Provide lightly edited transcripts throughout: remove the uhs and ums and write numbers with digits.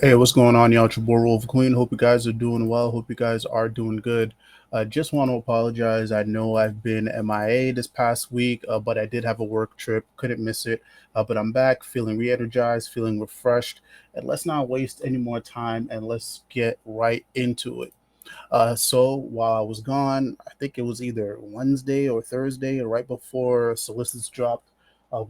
Hey, what's going on, y'all? It's your boy Roliver Queen. Hope you guys are doing well. Hope you guys are doing good. Just want to apologize. I know I've been MIA this past week, but I did have a work trip. Couldn't miss it. But I'm back, feeling re-energized, feeling refreshed. And let's not waste any more time and let's get right into it. So while I was gone, I think it was either Wednesday or Thursday, or right before Solicits dropped,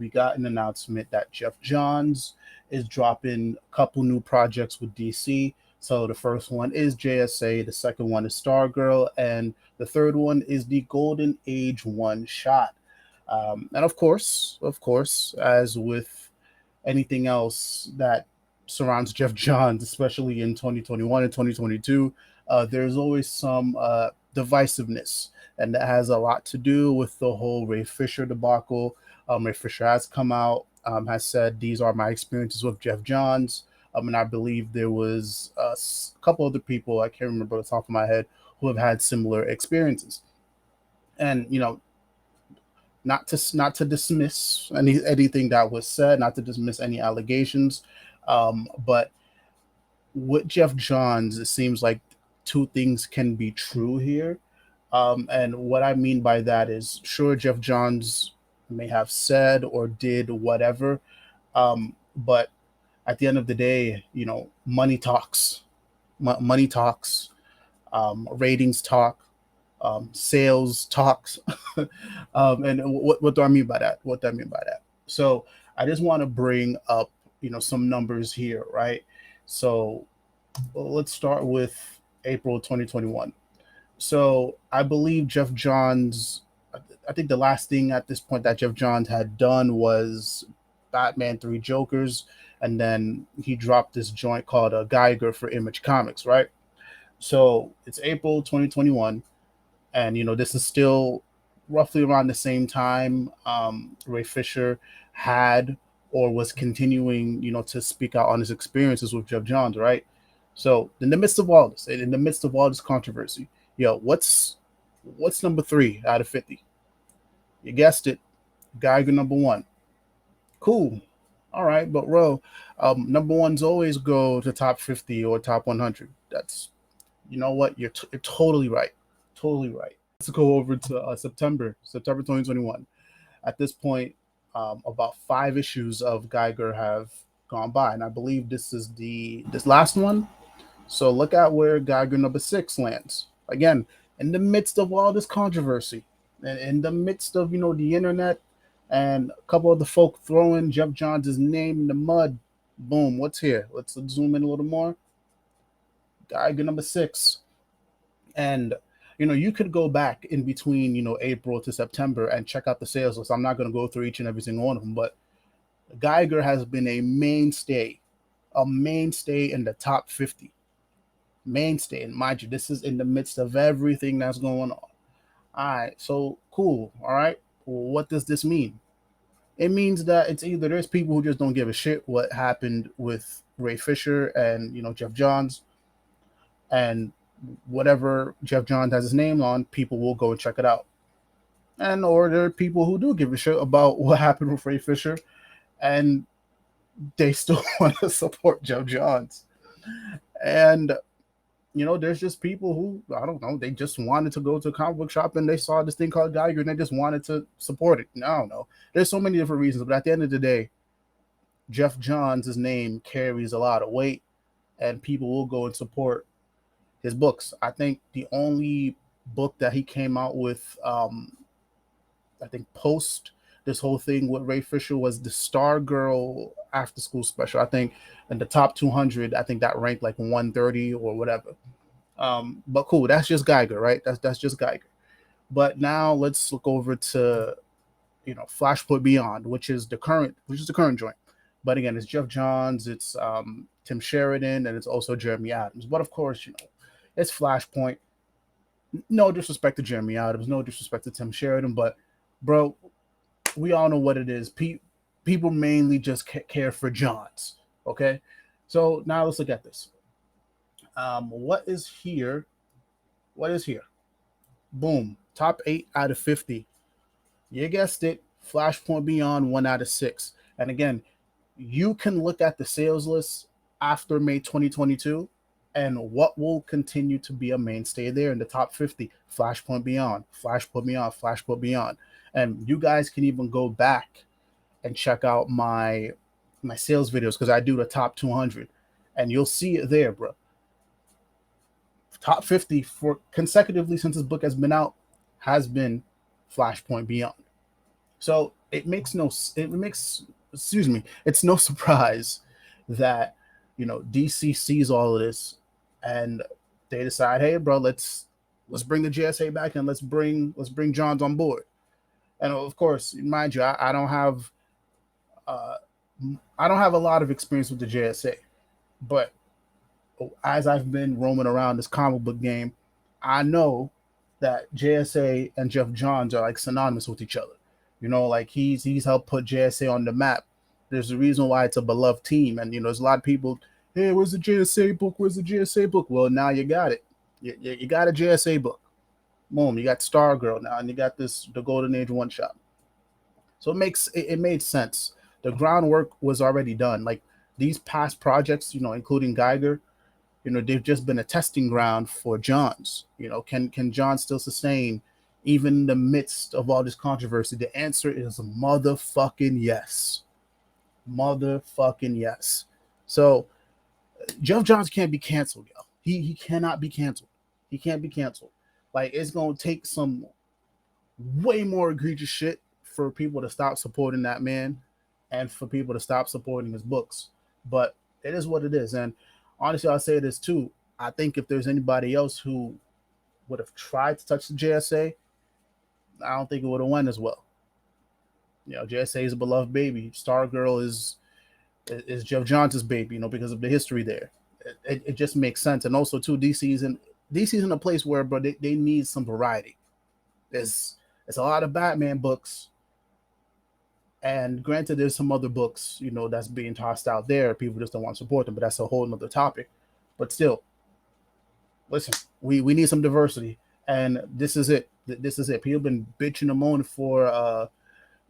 we got an announcement that Geoff Johns is dropping a couple new projects with DC. So the first one is JSA, the second one is Stargirl, and the third one is the Golden Age one shot. And of course, as with anything else that surrounds Geoff Johns, especially in 2021 and 2022, there's always some divisiveness, and that has a lot to do with the whole Ray Fisher debacle. Ray Fisher has come out, has said these are my experiences with Geoff Johns, and I believe there was a couple other people I can't remember off the top of my head who have had similar experiences. And not to dismiss anything that was said, not to dismiss any allegations, but with Geoff Johns, it seems like two things can be true here. And what I mean by that is, sure, Geoff Johns may have said or did whatever, but at the end of the day, money talks. Money talks. Ratings talk. Sales talks. And what do I mean by that? What do I mean by that? So I just want to bring up, some numbers here, right? So let's start with April 2021. So I believe Geoff Johns, I think the last thing at this point that Geoff Johns had done was Batman Three Jokers, and then he dropped this joint called Geiger for Image Comics, right? So it's April 2021, and this is still roughly around the same time Ray Fisher had or was continuing, to speak out on his experiences with Geoff Johns, right? So in the midst of all this, in the midst of all this controversy, what's number three out of 50? You guessed it, Geiger number one. Cool. All right, but Ro, number ones always go to top 50 or top 100. That's, you know what? You're totally right. Totally right. Let's go over to September 2021. At this point, about five issues of Geiger have gone by, and I believe this last one. So look at where Geiger number six lands. Again, in the midst of all this controversy, and in the midst of the internet and a couple of the folk throwing Geoff Johns' name in the mud. Boom, what's here? Let's zoom in a little more. Geiger number six. And you could go back in between April to September and check out the sales list. I'm not going to go through each and every single one of them, but Geiger has been a mainstay in the top 50. Mainstay, and mind you, this is in the midst of everything that's going on. All right, so cool. All right, well, what does this mean? It means that it's either there's people who just don't give a shit what happened with Ray Fisher and Geoff Johns, and whatever Geoff Johns has his name on, people will go and check it out. And or there are people who do give a shit about what happened with Ray Fisher, and they still want to support Geoff Johns. And there's just people who, I don't know, they just wanted to go to a comic book shop and they saw this thing called Geiger and they just wanted to support it. I don't know. There's so many different reasons, but at the end of the day, Geoff Johns' name carries a lot of weight, and people will go and support his books. I think the only book that he came out with, I think post this whole thing with Ray Fisher, was the Stargirl after school special. I think in the top 200, I think that ranked like 130 or whatever. But cool, that's just Geiger, right? That's just Geiger. But now let's look over to Flashpoint Beyond, which is the current joint. But again, it's Geoff Johns, it's Tim Sheridan, and it's also Jeremy Adams. But of course, it's Flashpoint. No disrespect to Jeremy Adams, no disrespect to Tim Sheridan, but bro, we all know what it is. People mainly just care for Johns. Okay, so now let's look at this. What is here? What is here? Boom, top 8 out of 50. You guessed it. Flashpoint Beyond, 1 out of 6. And again, you can look at the sales list after May 2022, and what will continue to be a mainstay there in the top 50. Flashpoint Beyond, Flashpoint Beyond, Flashpoint Beyond. And you guys can even go back and check out my sales videos, because I do the top 200, and you'll see it there, bro. Top 50 for consecutively since this book has been out has been Flashpoint Beyond. So it's no surprise that DC sees all of this, and they decide, hey, bro, let's bring the JSA back, and let's bring Johns on board. And of course, mind you, I don't have a lot of experience with the JSA, but as I've been roaming around this comic book game, I know that JSA and Geoff Johns are like synonymous with each other. Like he's helped put JSA on the map. There's a reason why it's a beloved team, and there's a lot of people. Hey, where's the JSA book? Where's the JSA book? Well, now you got it. You got a JSA book. Boom, you got Stargirl now, and you got the Golden Age one shot. So it made sense. The groundwork was already done. Like these past projects, including Geiger, they've just been a testing ground for Johns. Can Johns still sustain even in the midst of all this controversy? The answer is motherfucking yes. Motherfucking yes. So Geoff Johns can't be canceled, yo. He cannot be canceled. He can't be canceled. Like, it's gonna take some way more egregious shit for people to stop supporting that man, and for people to stop supporting his books. But it is what it is. And honestly, I'll say this too. I think if there's anybody else who would have tried to touch the JSA, I don't think it would have went as well. JSA is a beloved baby. Stargirl is Geoff Johns' baby, because of the history there. It just makes sense. And also too, DC's in a place where, bro, they need some variety. There's a lot of Batman books, and granted, there's some other books, that's being tossed out there. People just don't want to support them, but that's a whole nother topic. But still, listen, we need some diversity, and this is it. This is it. People have been bitching and moaning for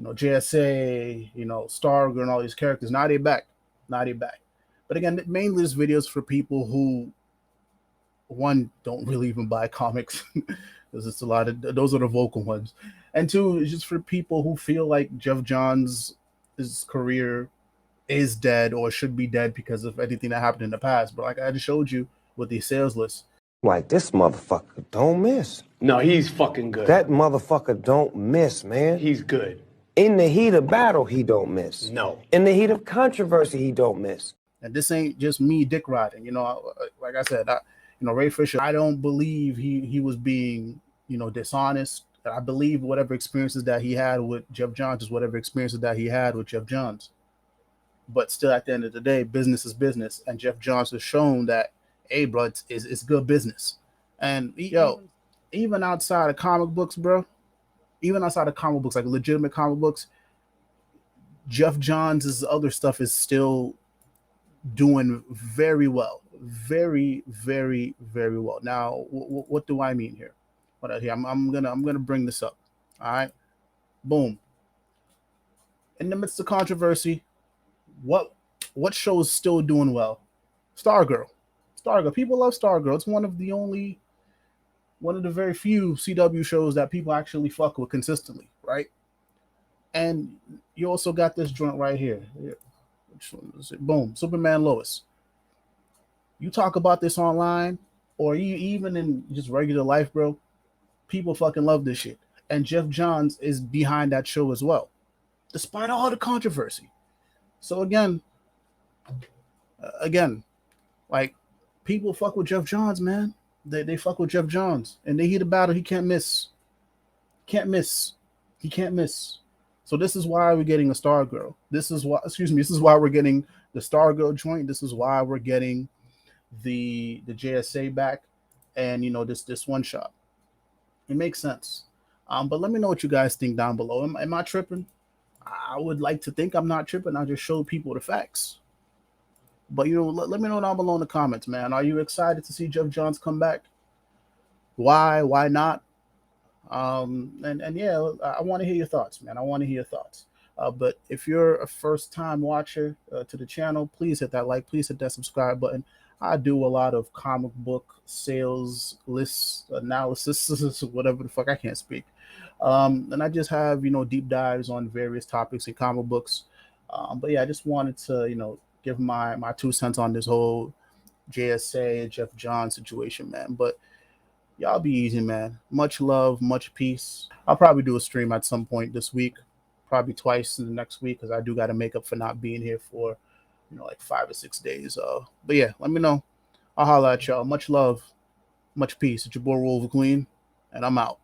JSA, Stargirl, and all these characters. Now they're back. But again, mainly this videos for people who, one, don't really even buy comics. There's just a lot of those are the vocal ones, and two, it's just for people who feel like Geoff Johns' career is dead or should be dead because of anything that happened in the past. But like I just showed you with the sales list, like, this motherfucker don't miss. No, he's fucking good. That motherfucker don't miss, man. He's good. In the heat of battle, he don't miss. No. In the heat of controversy, he don't miss. And this ain't just me dick riding. Like I said, Ray Fisher, I don't believe he was being, dishonest. I believe whatever experiences that he had with Geoff Johns is whatever experiences that he had with Geoff Johns. But still, at the end of the day, business is business. And Geoff Johns has shown that, hey, bro, it's good business. And, even outside of comic books, bro, like legitimate comic books, Geoff Johns' other stuff is still doing very well. Very, very, very well. Now, what do I mean here? I'm gonna bring this up. All right, boom. In the midst of controversy, what show is still doing well? Stargirl. People love Stargirl. It's one of the very few CW shows that people actually fuck with consistently, right? And you also got this joint right here. Which one is it? Boom, Superman Lois. You talk about this online, or even in just regular life, bro, people fucking love this shit. And Geoff Johns is behind that show as well, despite all the controversy. So again, like, people fuck with Geoff Johns, man. They fuck with Geoff Johns. And they heat a battle, he can't miss. He can't miss. So this is why we're getting a Stargirl. This is why we're getting the Stargirl joint. This is why we're getting the JSA back, and this one shot. It makes sense. But let me know what you guys think down below. Am I tripping? I would like to think I'm not tripping. I just showed people the facts. But let me know down below in the comments, man. Are you excited to see Geoff Johns come back? Why not? And yeah, I want to hear your thoughts, man. I want to hear your thoughts. But if you're a first time watcher to the channel, please hit that like, please hit that subscribe button. I do a lot of comic book sales lists analysis, whatever the fuck, I can't speak. And I just have, deep dives on various topics in comic books. But yeah, I just wanted to, give my 2 cents on this whole JSA and Geoff Johns situation, man. But y'all be easy, man. Much love, much peace. I'll probably do a stream at some point this week, probably twice in the next week, because I do got to make up for not being here for, like 5 or 6 days. But yeah, let me know. I'll holla at y'all. Much love, much peace. It's your boy Roliver Queen, and I'm out.